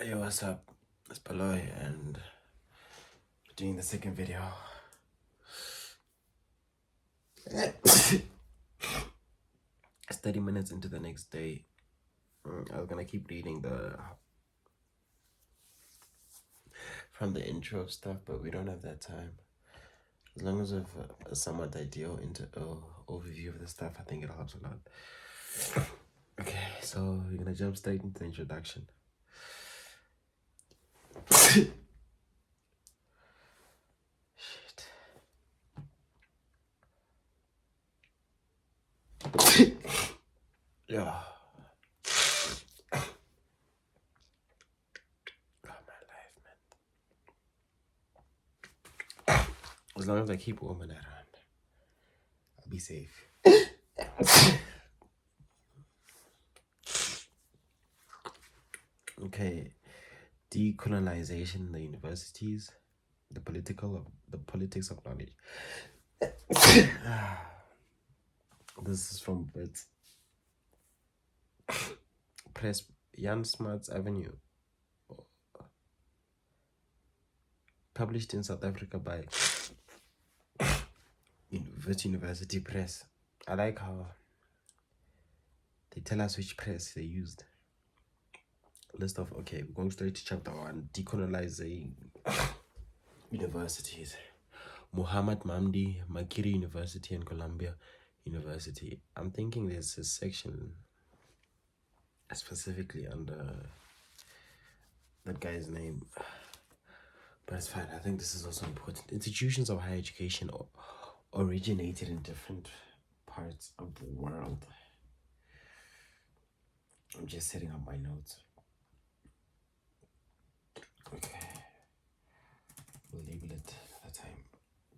Hey, what's up? It's Paloy and we're doing the second video. It's 30 minutes into the next day. I was gonna keep reading from the intro stuff, but we don't have that time. As long as we have a somewhat ideal overview of the stuff, I think it helps a lot. Okay, so we're gonna jump straight into the introduction. Shit. Yeah. Oh, my life, man. As long as I keep a woman around, I'll be safe. Okay, decolonization in the universities, the politics of knowledge. This is from Bert Press, Jan Smart's Avenue, published in South Africa by University Press. I like how they tell us which press they used. List of, okay, we're going straight to chapter 1, decolonizing universities. Muhammad Mamdi, Makiri University, and Columbia University. I'm thinking there's a section specifically under that guy's name, but it's fine. I think this is also important. Institutions of higher education originated in different parts of the world. I'm just setting up my notes. Okay, we'll label it that time.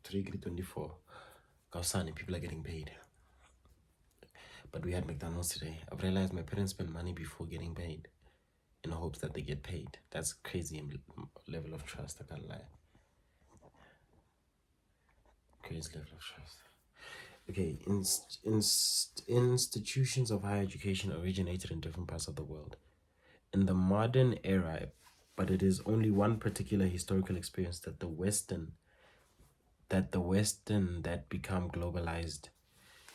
3:24. Kausani, people are getting paid. But we had McDonald's today. I've realized my parents spend money before getting paid in hopes that they get paid. That's crazy level of trust, I can't lie. Crazy level of trust. Okay, institutions of higher education originated in different parts of the world. In the modern era, but it is only one particular historical experience that become globalized.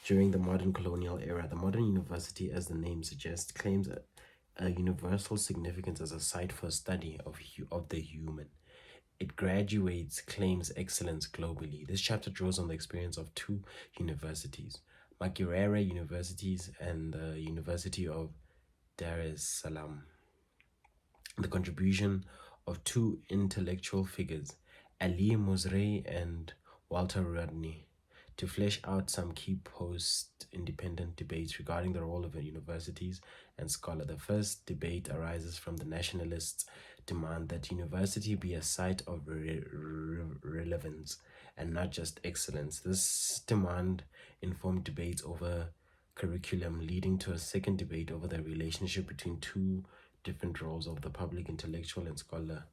During the modern colonial era, the modern university, as the name suggests, claims a universal significance as a site for study of the human. It graduates claims excellence globally. This chapter draws on the experience of two universities, Makerere Universities and the University of Dar es Salaam. The contribution of two intellectual figures, Ali Mosrey and Walter Rodney, to flesh out some key post-independent debates regarding the role of universities and scholar. The first debate arises from the nationalists' demand that university be a site of relevance and not just excellence. This demand informed debates over curriculum, leading to a second debate over the relationship between two different roles of the public intellectual and scholar,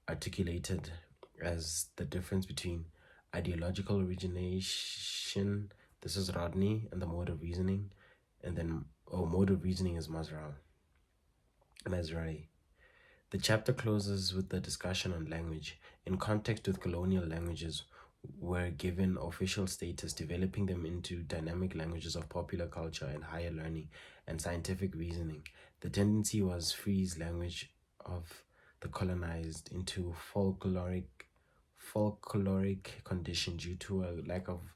articulated as the difference between ideological origination, this is Rodney, and the mode of reasoning, and then mode of reasoning is Masrai. The chapter closes with the discussion on language. In context with colonial languages were given official status, developing them into dynamic languages of popular culture and higher learning and scientific reasoning. The tendency was freeze language of the colonized into folkloric condition due to a lack of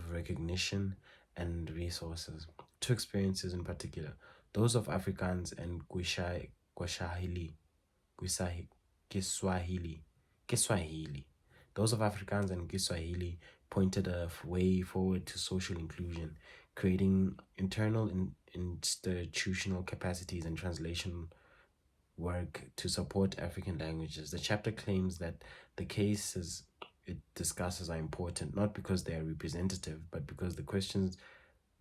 recognition and resources. Two experiences in particular, those of Afrikaans and Kiswahili. Those of Afrikaans and Kiswahili pointed a way forward to social inclusion, creating internal institutional capacities and translation work to support African languages. The chapter claims that the cases it discusses are important, not because they are representative, but because the questions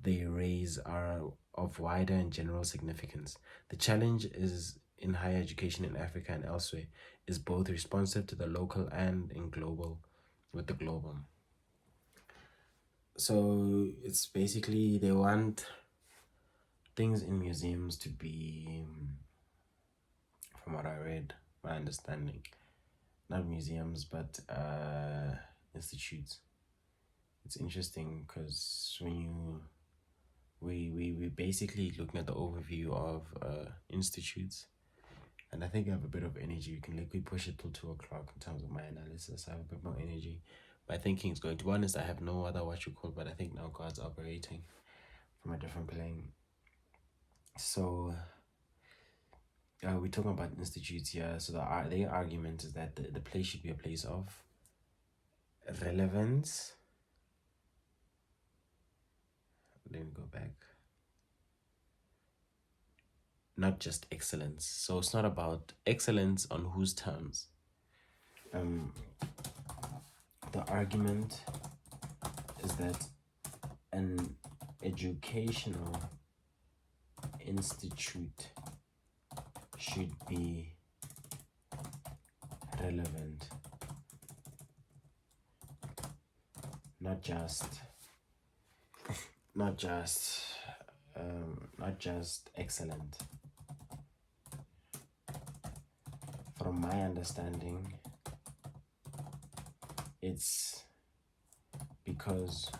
they raise are of wider and general significance. The challenge is in higher education in Africa and elsewhere is both responsive to the local and in global with the global. So it's basically they want things in museums to be from what I read, my understanding. Not museums, but institutes. It's interesting because when you we basically looking at the overview of institutes, and I think I have a bit of energy. We can like we push it till 2 o'clock in terms of my analysis. I have a bit more energy. My thinking is going. To be honest, I have no other what you call, but I think now God's operating from a different plane. So we're talking about institutes here. So their argument is that the place should be a place of relevance. Let me go back. Not just excellence. So it's not about excellence on whose terms. The argument is that an educational institute should be relevant, not just excellent. From my understanding, it's because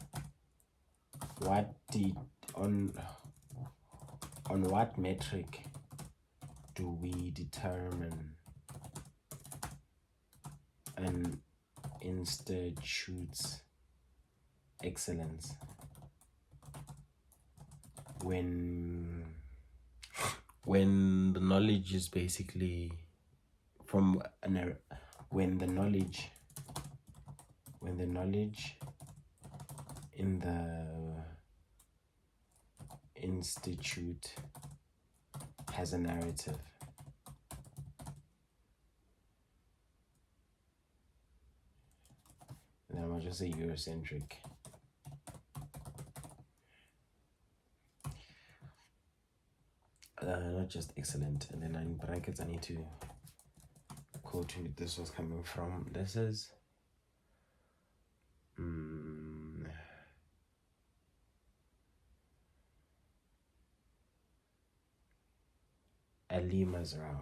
on what metric do we determine an institute's excellence? When the knowledge is basically when the knowledge in the institute has a narrative. And I'm just say Eurocentric. Not just excellent. And then in brackets I need to quote who this was coming from. This is Ali Mazrou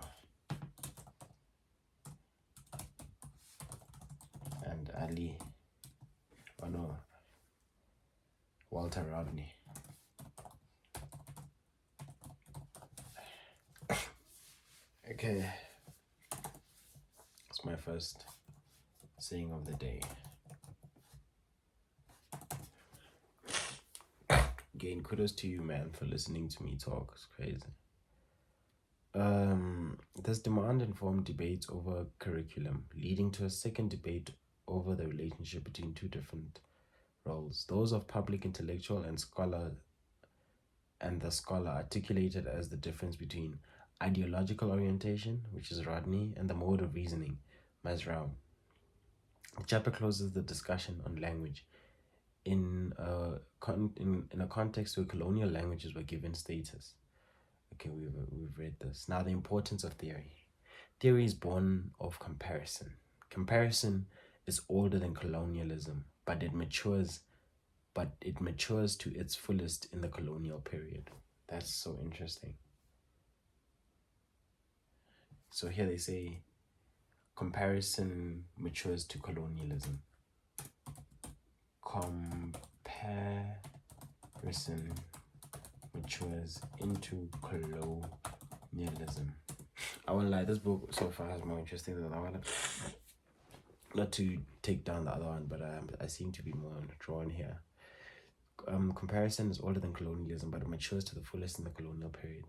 and Walter Rodney. Okay, it's my first saying of the day. Again, kudos to you, man, for listening to me talk. It's crazy. There's demand-informed debates over curriculum, leading to a second debate over the relationship between two different roles, those of public intellectual and the scholar articulated as the difference between ideological orientation, which is Rodney, and the mode of reasoning, Mazrou. The chapter closes the discussion on language in a context where colonial languages were given status. Okay, we've read this. Now, the importance of theory. Theory is born of comparison. Comparison is older than colonialism, but it matures to its fullest in the colonial period. That's so interesting. So here they say comparison matures to colonialism. Comparison matures into colonialism. I won't lie, this book so far is more interesting than the other one. Not to take down the other one, but I seem to be more drawn here. Comparison is older than colonialism, but it matures to the fullest in the colonial period.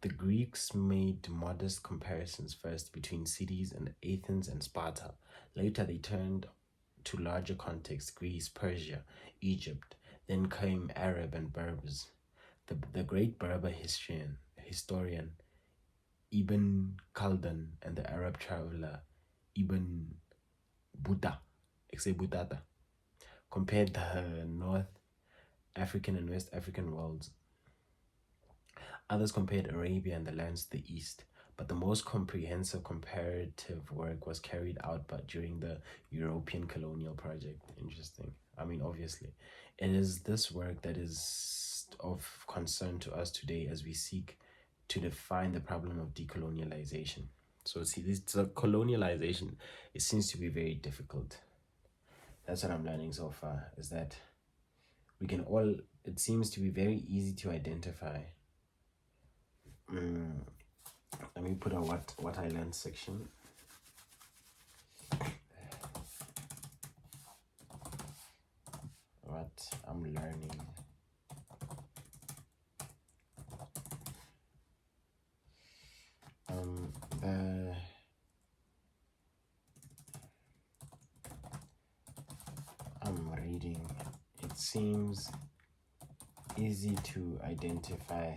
The Greeks made modest comparisons first between cities and Athens and Sparta. Later, they turned to larger contexts: Greece, Persia, Egypt. Then came Arab and Berbers. The great Berber historian Ibn Khaldun and the Arab traveler Ibn Battuta compared the North African and West African worlds. Others compared Arabia and the lands to the east, but the most comprehensive comparative work was carried out during the European colonial project. Interesting. I mean, obviously, it is this work that is of concern to us today as we seek to define the problem of decolonialization. So see, this colonialization, it seems to be very difficult. That's what I'm learning so far, is that we can all, it seems to be very easy to identify. Let me put on what I learned section. What I'm learning. I'm reading. It seems easy to identify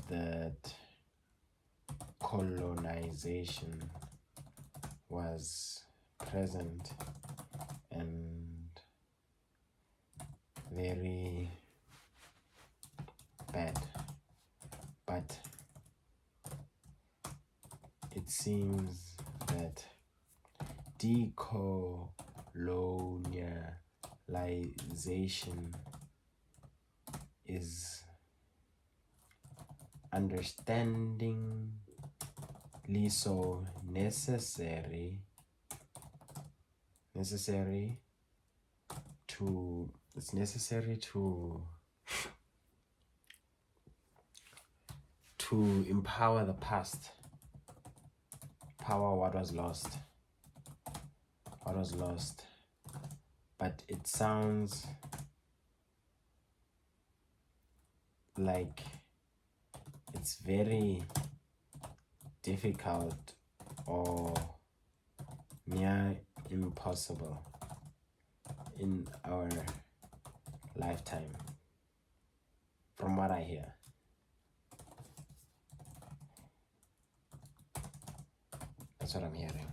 that colonization was present and very bad, but it seems that decolonialization is understandingly so necessary to empower the past, power what was lost, but it sounds like it's very difficult or near impossible in our lifetime, from what I hear. That's what I'm hearing.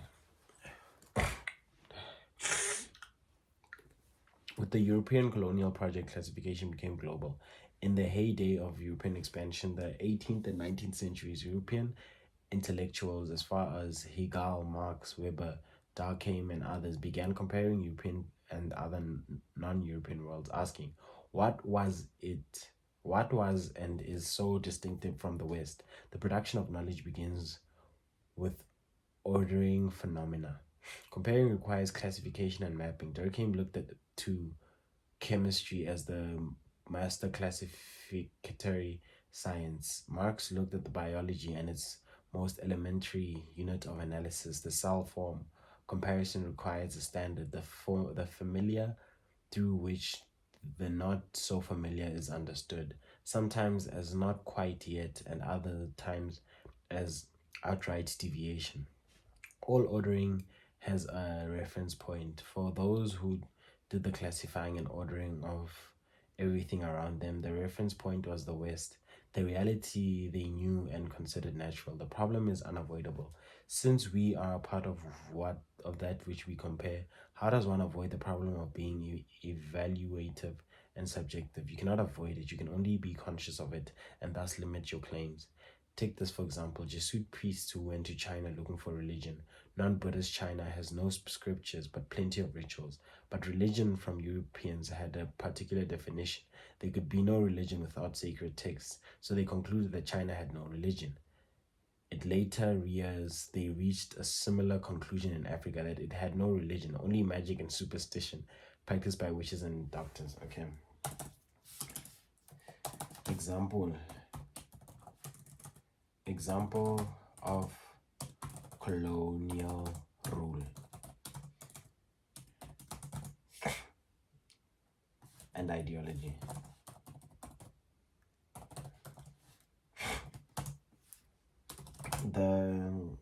With the European colonial project, classification became global. In the heyday of European expansion, the 18th and 19th centuries, European intellectuals as far as Hegel, Marx, Weber, Durkheim, and others began comparing European and other non-European worlds, asking, what was and is so distinctive from the West? The production of knowledge begins with ordering phenomena. Comparing requires classification and mapping. Durkheim looked to chemistry as the master classificatory science. Marx looked at the biology and its most elementary unit of analysis, the cell form. Comparison requires a standard, the familiar through which the not so familiar is understood, sometimes as not quite yet, and other times as outright deviation. All ordering has a reference point. For those who did the classifying and ordering of everything around them, the reference point was the West. The reality they knew and considered natural. The problem is unavoidable. Since we are a part of that which we compare, how does one avoid the problem of being evaluative and subjective? You cannot avoid it. You can only be conscious of it and thus limit your claims. Take this for example, Jesuit priests who went to China looking for religion. Non-Buddhist China has no scriptures but plenty of rituals. But religion from Europeans had a particular definition. There could be no religion without sacred texts, so they concluded that China had no religion. In later years, they reached a similar conclusion in Africa, that it had no religion, only magic and superstition practiced by witches and doctors. Okay. Example of colonial rule and ideology. The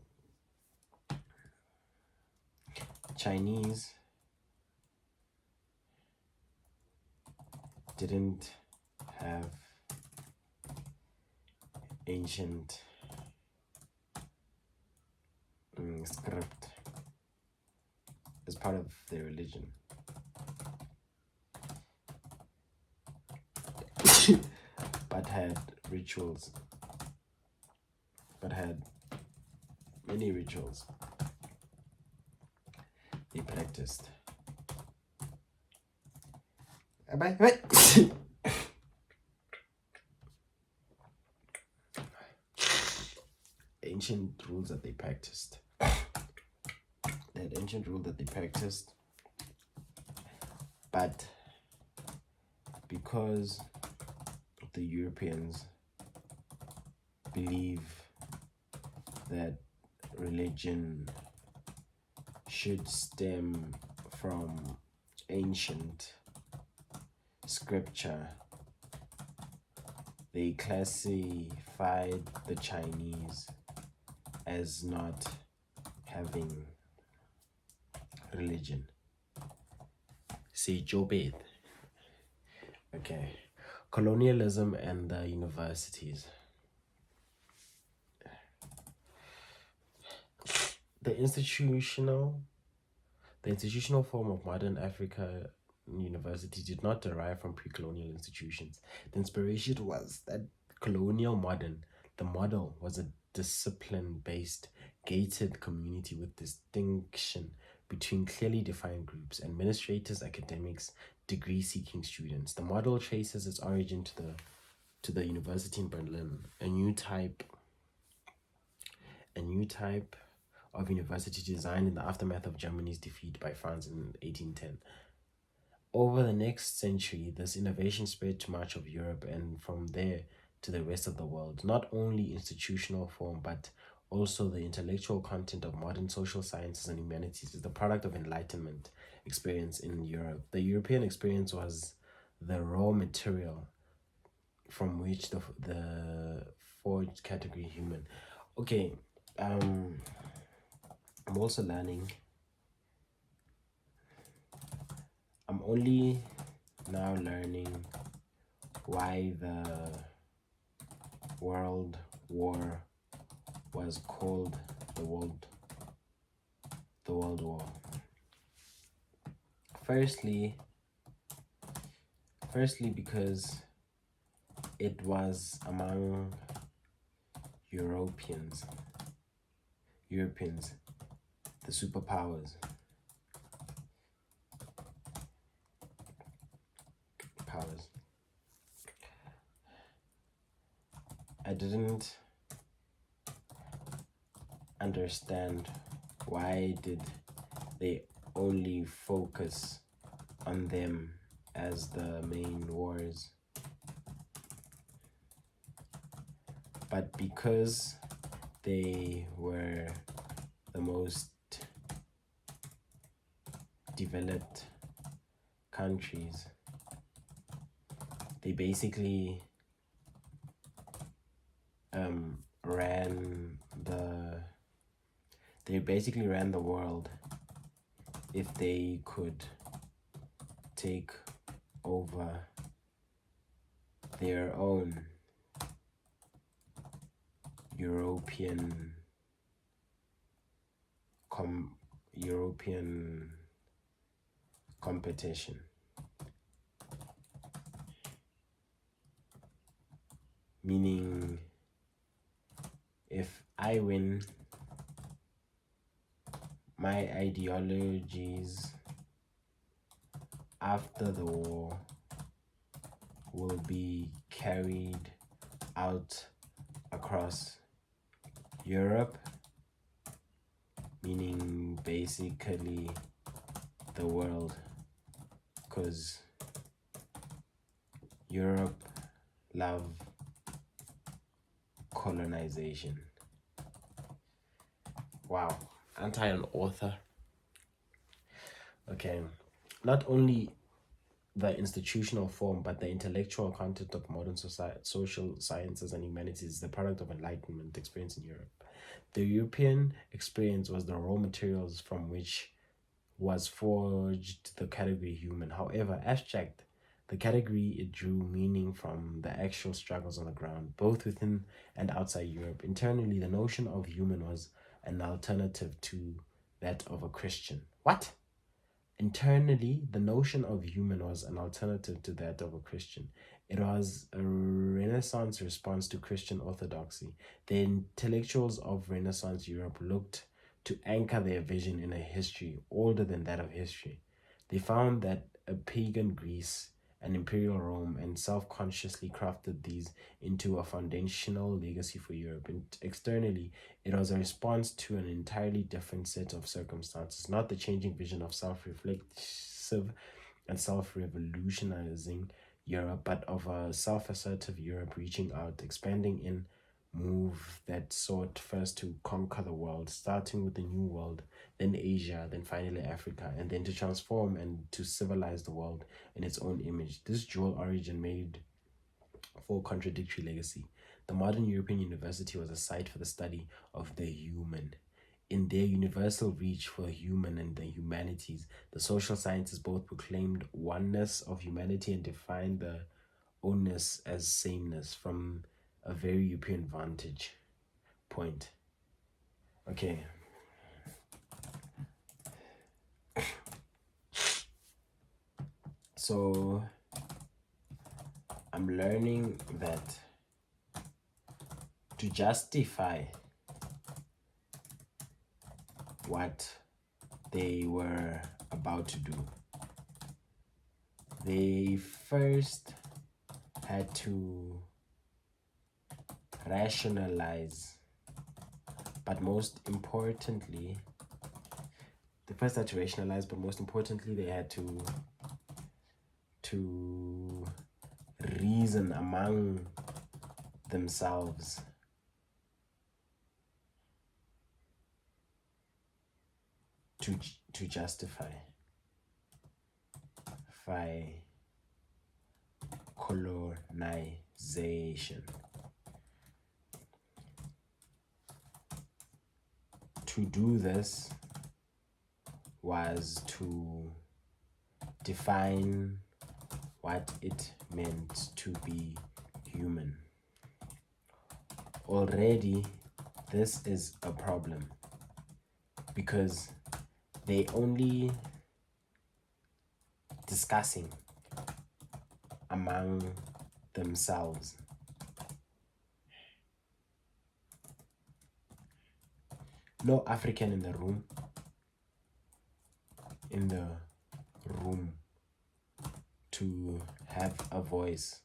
Chinese didn't have ancient script as part of their religion. But had many rituals they practiced. ancient rules that they practiced. That ancient rule that they practiced, but because the Europeans believe that religion should stem from ancient scripture, they classified the Chinese as not having religion. See, Jobeth. Okay. Colonialism and the universities. The institutional form of modern Africa university did not derive from pre-colonial institutions. The inspiration was that the model was a discipline-based, gated community with distinction between clearly defined groups: administrators, academics, degree-seeking students. The model traces its origin to the university in Berlin, a new type of university designed in the aftermath of Germany's defeat by France in 1810. Over the next century, this innovation spread to much of Europe and from there to the rest of the world. Not only institutional form, but also the intellectual content of modern social sciences and humanities is the product of Enlightenment experience in Europe. The European experience was the raw material from which the forged category human. Okay, I'm also learning. I'm only now learning why the World War was called the World War. Firstly, because it was among Europeans, the superpowers. I didn't understand why did they only focus on them as the main wars. But because they were the most developed countries, they basically ran the world if they could take over their own European competition. Meaning, if I win, my ideologies after the war will be carried out across Europe, meaning basically the world, because Europe love colonization. Wow, aren't I an author? Okay, not only the institutional form, but the intellectual content of modern society, social sciences and humanities is the product of Enlightenment experience in Europe. The European experience was the raw materials from which was forged the category human. However, abstract, the category it drew meaning from the actual struggles on the ground, both within and outside Europe. Internally, the notion of human was an alternative to that of a Christian. What? Internally, the notion of human was an alternative to that of a Christian. It was a Renaissance response to Christian orthodoxy. The intellectuals of Renaissance Europe looked to anchor their vision in a history older than that of history. They found that a pagan Greece and Imperial Rome, and self-consciously crafted these into a foundational legacy for Europe. And externally, it was a response to an entirely different set of circumstances, not the changing vision of self-reflexive and self-revolutionizing Europe, but of a self-assertive Europe reaching out, expanding in move that sought first to conquer the world, starting with the New World, then Asia, then finally Africa, and then to transform and to civilize the world in its own image. This dual origin made for contradictory legacy. The modern European university was a site for the study of the human. In their universal reach for human and the humanities, the social sciences both proclaimed oneness of humanity and defined the onness as sameness from a very European vantage point. Okay. So I'm learning that to justify what they were about to do, they first had to rationalize, but most importantly, they had to reason among themselves to justify colonization. To do this was to define what it meant to be human. Already, this is a problem because they only discussing among themselves. No African in the room to have a voice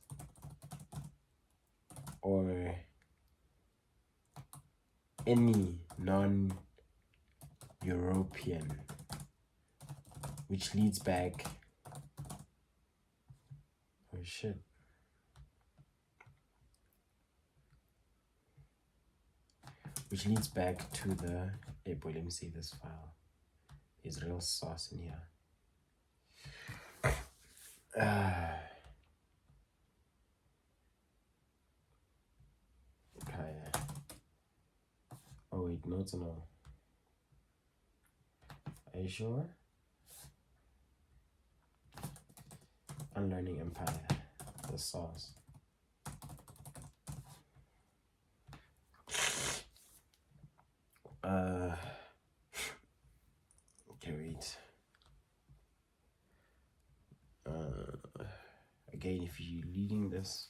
or any non-European, which leads back which leads back to the boy, let me see this file. There's real sauce in here. Okay. Oh wait, no, it's no. Are you sure? Unlearning Empire, the sauce. Okay, wait. Again, if you're leading this,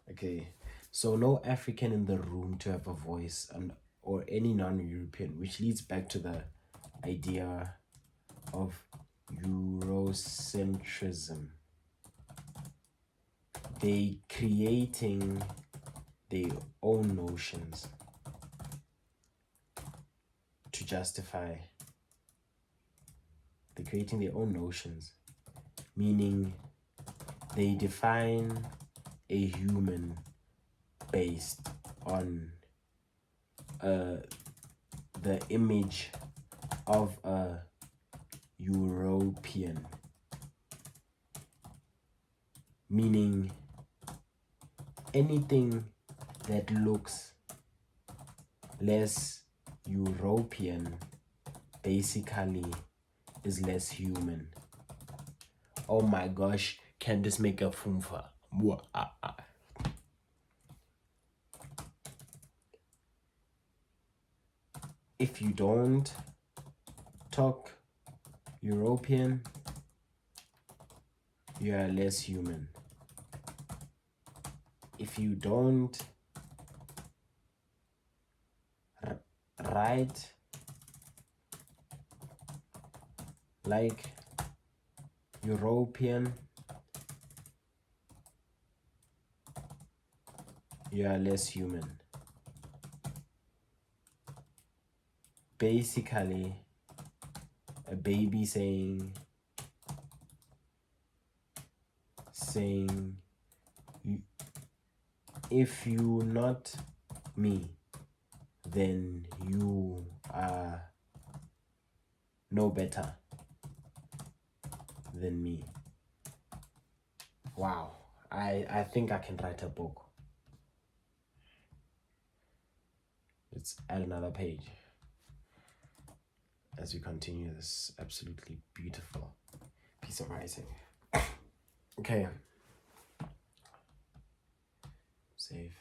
okay. So no African in the room to have a voice, or any non-European, which leads back to the idea of Eurocentrism. They creating their own notions to justify. They're creating their own notions, meaning they define a human based on the image of a European, meaning anything that looks less European basically is less human. Oh my gosh, can this make a funfa? If you don't talk European, you are less human. If you don't write like European, you are less human. Basically, a baby saying, if you not me, then you are no better than me. Wow. I think I can write a book. Let's add another page as we continue this absolutely beautiful piece of writing. Okay. Save.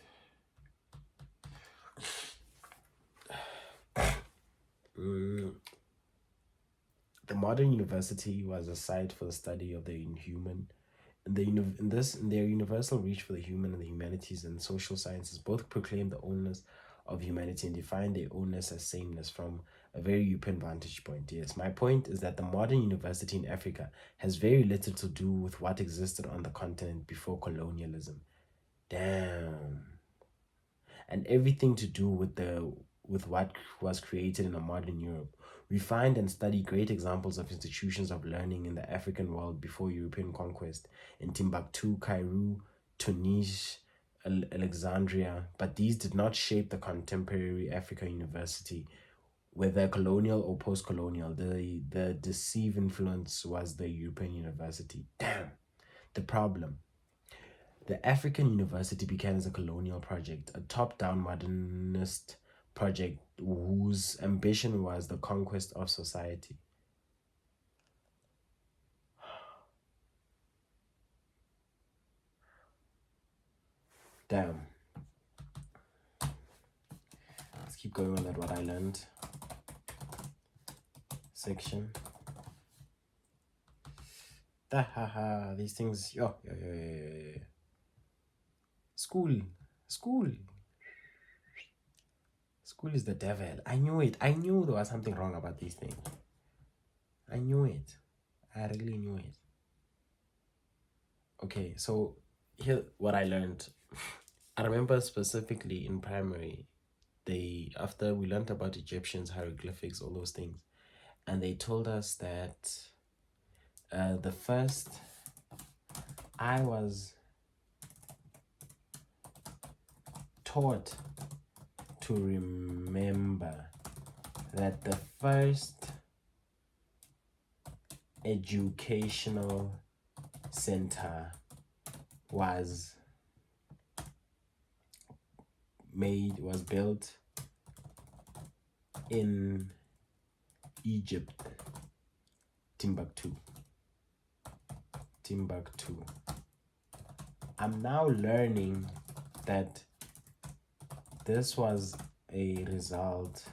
The modern university was a site for the study of the inhuman. In their universal reach for the human and the humanities and social sciences, both proclaim the oneness of humanity and define their ownness as sameness from a very European vantage point. Yes, my point is that the modern university in Africa has very little to do with what existed on the continent before colonialism. Damn. And everything to do with what was created in a modern Europe. We find and study great examples of institutions of learning in the African world before European conquest in Timbuktu, Cairo, Tunis, Alexandria, but these did not shape the contemporary African university, whether colonial or post-colonial. The deceive influence was the European university. Damn, the problem. The African University began as a colonial project, a top-down modernist project whose ambition was the conquest of society. Damn. Let's keep going on that what I learned section. These things. Yo. School is the devil. I knew it. I knew there was something wrong about these things. I knew it. I really knew it. Okay, so here what I learned. I remember specifically in primary, after we learned about Egyptians, hieroglyphics, all those things, and they told us that the first I was taught to remember that the first educational center was built in Egypt, Timbuktu. I'm now learning that this was a result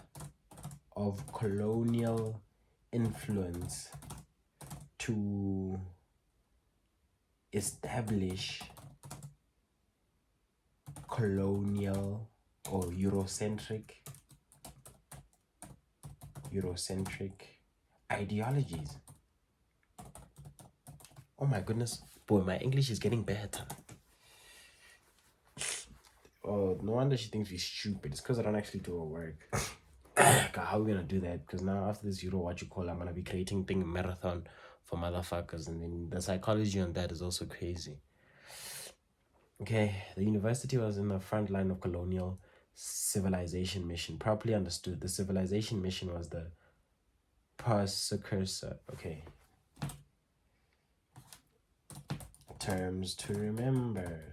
of colonial influence to establish colonial or Eurocentric ideologies. Oh my goodness, boy, my English is getting better. Oh, no wonder she thinks we're stupid. It's because I don't actually do her work. God, how are we gonna do that? Because now after this I'm gonna be creating thing marathon for motherfuckers, and then the psychology on that is also crazy. Okay, the university was in the front line of colonial civilization mission. Properly understood, the civilization mission was the precursor. Okay. Terms to remember.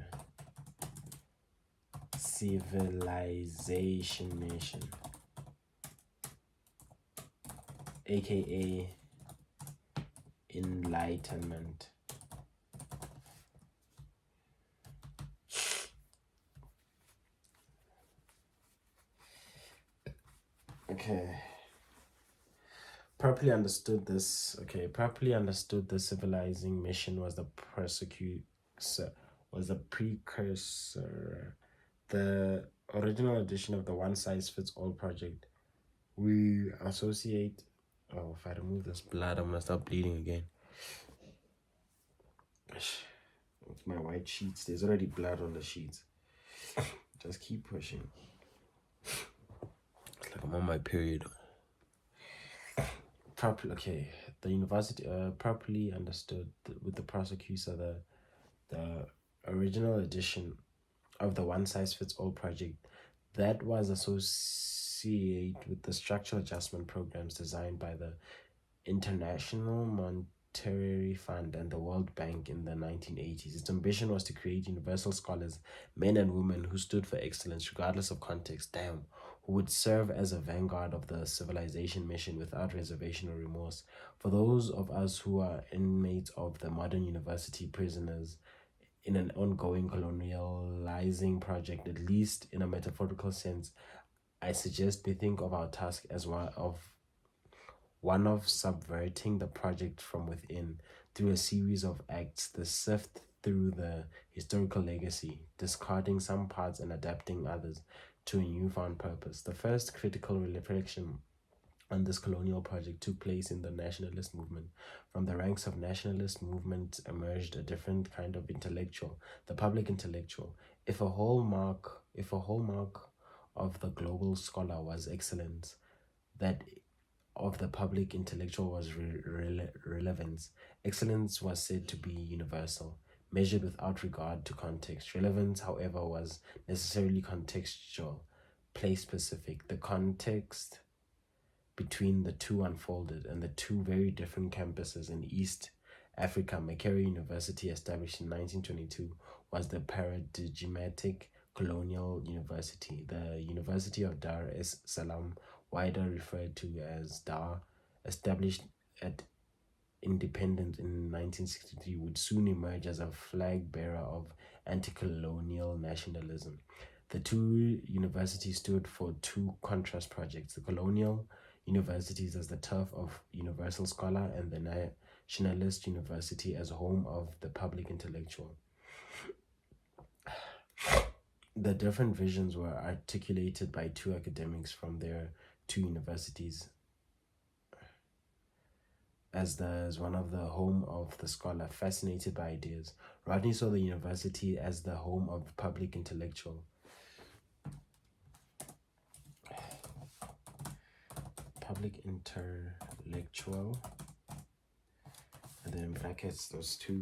Civilization mission, aka enlightenment. Okay. Properly understood, the civilizing mission was the precursor. The original edition of the one-size-fits-all project. We associate... Oh, if I remove this blood, I'm gonna start bleeding again. With my white sheets, there's already blood on the sheets. Just keep pushing. It's like I'm on my period. Okay. The university properly understood with the prosecutor the original edition of the one size fits all project that was associated with the structural adjustment programs designed by the International Monetary Fund and the World Bank in the 1980s. Its ambition was to create universal scholars, men and women who stood for excellence regardless of context, who would serve as a vanguard of the civilization mission without reservation or remorse. For those of us who are inmates of the modern university, prisoners in an ongoing colonializing project, at least in a metaphorical sense, I suggest we think of our task as one of subverting the project from within through a series of acts that sift through the historical legacy, discarding some parts and adapting others to a newfound purpose. The first critical reflection on this colonial project took place in the nationalist movement. From the ranks of nationalist movement emerged a different kind of intellectual, the public intellectual. If a hallmark of the global scholar was excellence, that of the public intellectual was relevance. Excellence was said to be universal, measured without regard to context. Relevance, however, was necessarily contextual, place specific. The context between the two unfolded, and the two very different campuses in East Africa, Makerere University, established in 1922, was the paradigmatic colonial university. The University of Dar es Salaam, wider referred to as Dar, established at independence in 1963, would soon emerge as a flag bearer of anti-colonial nationalism. The two universities stood for two contrast projects: the colonial universities as the turf of universal scholar, and the nationalist university as home of the public intellectual. The different visions were articulated by two academics from their two universities as one of the home of the scholar, fascinated by ideas. Rodney saw the university as the home of public intellectual. Public intellectual, and then in brackets those two